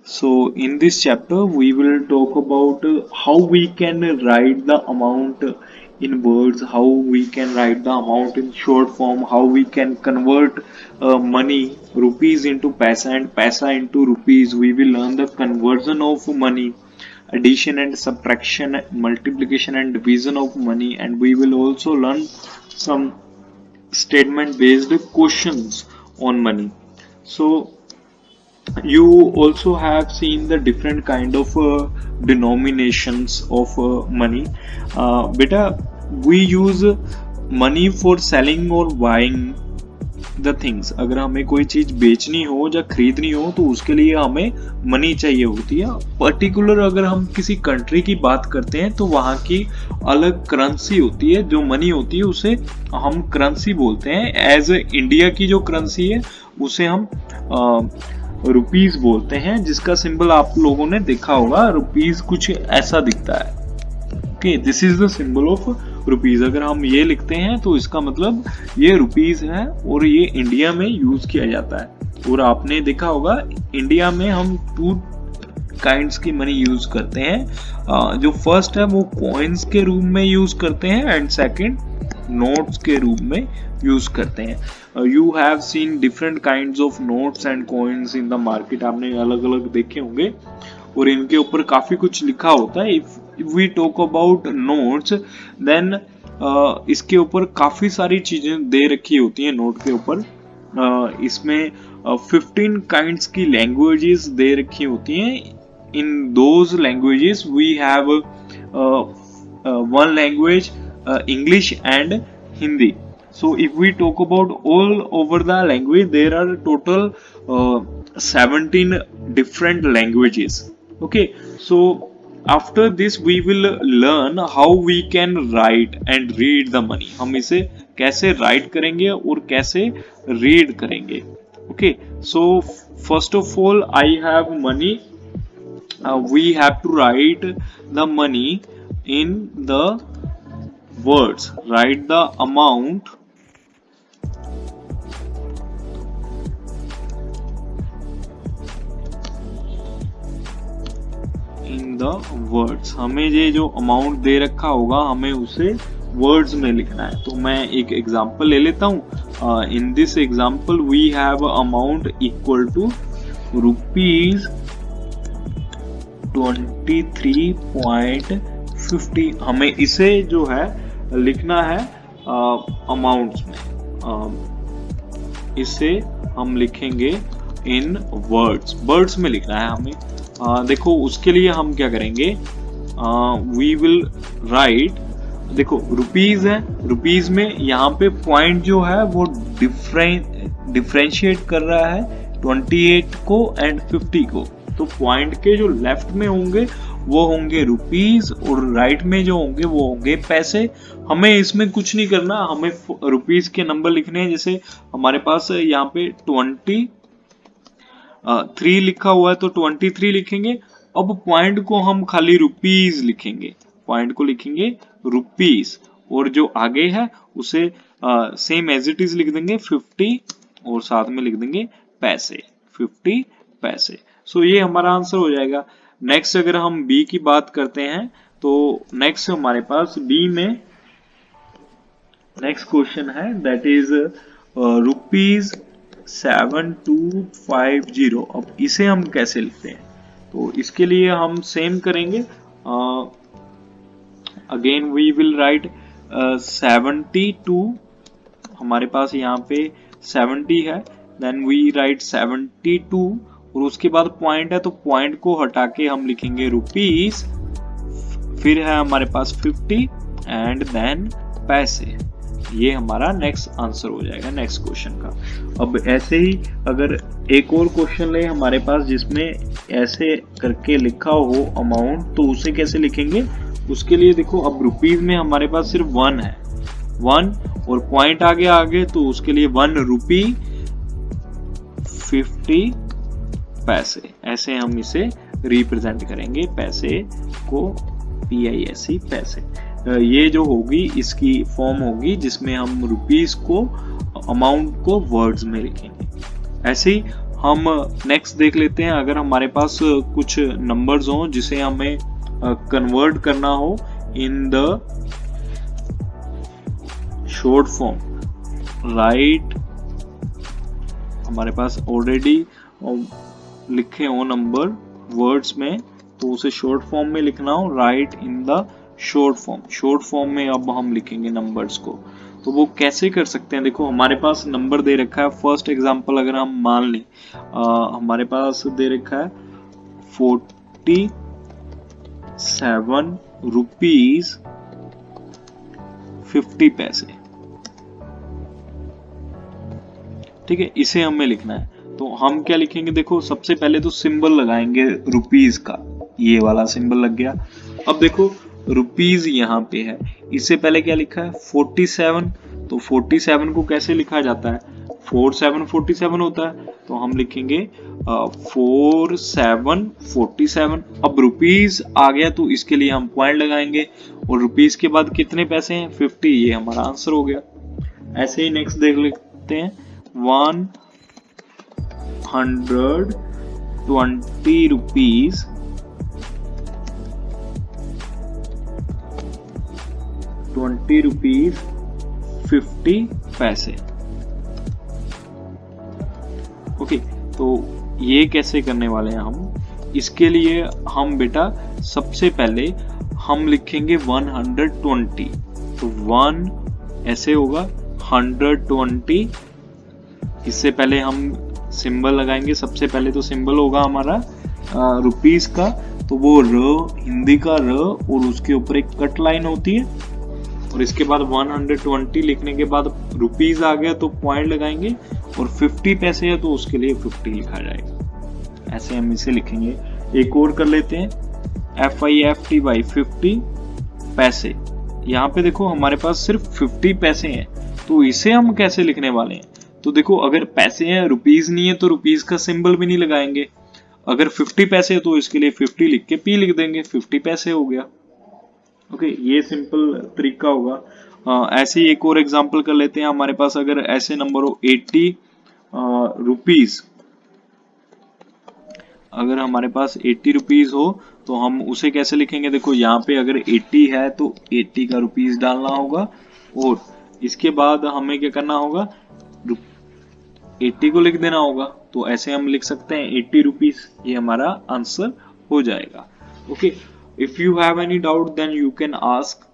So in this chapter we will talk about how we can write the amount in words, how we can write the amount in short form, how we can convert money, rupees into paisa and paisa into rupees. We will learn the conversion of money, addition and subtraction, multiplication and division of money, and we will also learn some statement based questions on money. So you also have seen the different kind of denominations of money. Beta, we use money for selling or buying the things. अगर हमें कोई चीज बेचनी हो या खरीदनी हो तो उसके लिए हमें मनी चाहिए होती है. पर्टिकुलर अगर हम किसी कंट्री की बात करते हैं तो वहाँ की अलग करेंसी होती है, जो मनी होती है उसे हम करेंसी बोलते हैं. एज इंडिया की जो करेंसी है उसे हम रुपीज बोलते हैं, जिसका सिंबल आप लोगों ने देखा होगा. रुपीज कुछ ऐसा दिखता है. Okay, this is the symbol of rupees. अगर हम ये लिखते हैं तो इसका मतलब ये रुपीज है और ये इंडिया में यूज किया जाता है. और आपने देखा होगा इंडिया में हम टू काइंड्स की मनी यूज करते हैं. जो फर्स्ट है वो कॉइन्स के रूप में यूज करते हैं एंड सेकंड नोट्स के रूप में यूज करते हैं. You have seen different kinds of notes and coins in the market. आपने अलग अलग देखे होंगे और इनके ऊपर काफी कुछ लिखा होता है. If we talk about notes then इसके ऊपर काफी सारी चीजें दे रखी होती हैं नोट के ऊपर. इसमें 15 काइंड्स की लैंग्वेजेस दे रखी होती हैं. In those languages we have one language English and Hindi. So if we talk about all over the language, there are total 17 different languages. Okay, so after this we will learn how we can write and read the money. हम इसे कैसे write करेंगे और कैसे read करेंगे. Okay, so first of all I have money. We have to write the money in the words. Write the amount in the words. हमें ये जो अमाउंट दे रखा होगा हमें उसे वर्ड्स में लिखना है. तो मैं एक एग्जांपल ले लेता हूँ. In this example we have amount equal to rupees 23.50. हमें इसे जो है लिखना है अमाउंट्स में. इसे हम लिखेंगे इन वर्ड्स में लिखना है हमें. देखो उसके लिए हम क्या करेंगे, वी विल राइट. देखो रुपीज है, रुपीज में यहाँ पे पॉइंट जो है वो डिफरेंशिएट कर रहा है 28 को एंड 50 को. तो पॉइंट के जो लेफ्ट में होंगे वो होंगे रुपीज और राइट में जो होंगे वो होंगे पैसे. हमें इसमें कुछ नहीं करना, हमें रुपीज के नंबर लिखने हैं. जैसे हमारे पास यहाँ पे 23 लिखा हुआ है तो 23 लिखेंगे. अब पॉइंट को हम खाली रुपीज लिखेंगे, पॉइंट को लिखेंगे रुपीज और जो आगे है उसे सेम एज इट इज लिख देंगे 50 और साथ में लिख देंगे पैसे, 50 पैसे. सो ये हमारा आंसर हो जाएगा. नेक्स्ट अगर हम बी की बात करते हैं तो नेक्स्ट हमारे पास बी में नेक्स्ट क्वेश्चन है दैट इज रुपीज 7250. अब इसे हम कैसे लिखते हैं, तो इसके लिए हम सेम करेंगे. Again we will write 72. हमारे पास यहाँ पे 70 है, देन वी राइट 72 और उसके बाद पॉइंट है तो पॉइंट को हटा के हम लिखेंगे रुपीज. फिर है हमारे पास 50 एंड देन पैसे. ये हमारा नेक्स्ट आंसर हो जाएगा नेक्स्ट क्वेश्चन का. अब ऐसे ही अगर एक और क्वेश्चन ले हमारे पास जिसमें ऐसे करके लिखा हो अमाउंट, तो उसे कैसे लिखेंगे. उसके लिए देखो अब रुपीज में हमारे पास सिर्फ 1 है, 1 और पॉइंट आगे तो उसके लिए 1 रुपी 50 पैसे. ऐसे हम इसे रिप्रेजेंट करेंगे पैसे को, PISE पैसे. ये जो होगी इसकी फॉर्म होगी जिसमें हम रुपीस को अमाउंट को वर्ड्स में लिखेंगे. ऐसे ही हम नेक्स्ट देख लेते हैं, अगर हमारे पास कुछ नंबर्स हो जिसे हमें कन्वर्ट करना हो in the short form, right, हमारे पास ऑलरेडी लिखे हो नंबर वर्ड्स में, तो उसे शॉर्ट फॉर्म में लिखना हो, right in the short form. Short form में अब हम लिखेंगे नंबर्स को, तो वो कैसे कर सकते हैं? देखो हमारे पास नंबर दे रखा है, फर्स्ट एग्जांपल अगर हम मान लें, हमारे पास दे रखा है 47 रुपीज 50 पैसे, ठीक है, इसे हमें लिखना है। तो हम क्या लिखेंगे? देखो सबसे पहले तो सिंबल लगाएंगे रुपीज का, ये वाला सिंबल लग गया। अब देखो रुपीज यहाँ पे है, इससे पहले क्या लिखा है? 47, तो 47 को कैसे लिखा जाता है? 4747 होता है, तो हम लिखेंगे 4747। अब रुपीज आ गया तो इसके लिए हम पॉइंट लगाएंगे, और रुपीज के बाद कितने पैसे हैं? 50, ये हमारा आंसर हो गया। ऐसे ही नेक्स्ट देख लेते हैं, 120 रुपीज 50 पैसे। ओके, तो ये कैसे करने वाले हैं हम? इसके लिए हम बेटा सबसे पहले हम लिखेंगे 120, तो 1 ऐसे होगा, 120, इससे पहले हम सिंबल लगाएंगे। सबसे पहले तो सिंबल होगा हमारा रुपीस का, तो वो र, हिंदी का र, और उसके ऊपर एक कट लाइन होती है, और इसके बाद 120 लिखने के बाद रुपीज आ गया तो पॉइंट लगाएंगे, और 50 पैसे है तो उसके लिए 50 लिखा जाएगा। ऐसे हम इसे लिखेंगे। एक और कर लेते हैं, FIFT बाई 50 पैसे। यहाँ पे देखो हमारे पास सिर्फ 50 पैसे हैं, तो इसे हम कैसे लिखने वाले हैं? तो देखो अगर पैसे हैं, रुपीज नहीं है, तो रुपीज का सिंबल भी नहीं लगाएंगे। अगर 50 पैसे है तो इसके लिए 50 लिख के P लिख देंगे, 50 पैसे हो गया। ओके, ये सिंपल तरीका होगा। ऐसे ही एक और एग्जांपल कर लेते हैं, हमारे पास अगर ऐसे नंबर हो 80 रुपीज, अगर हमारे पास 80 रुपीज हो तो हम उसे कैसे लिखेंगे? देखो यहाँ पे अगर 80 है तो 80 का रुपीज डालना होगा, और इसके बाद हमें क्या करना होगा? 80 को लिख देना होगा। तो ऐसे हम लिख सकते हैं 80 रुपीज, ये हमारा आंसर हो जाएगा। Okay, if you have any doubt then you can ask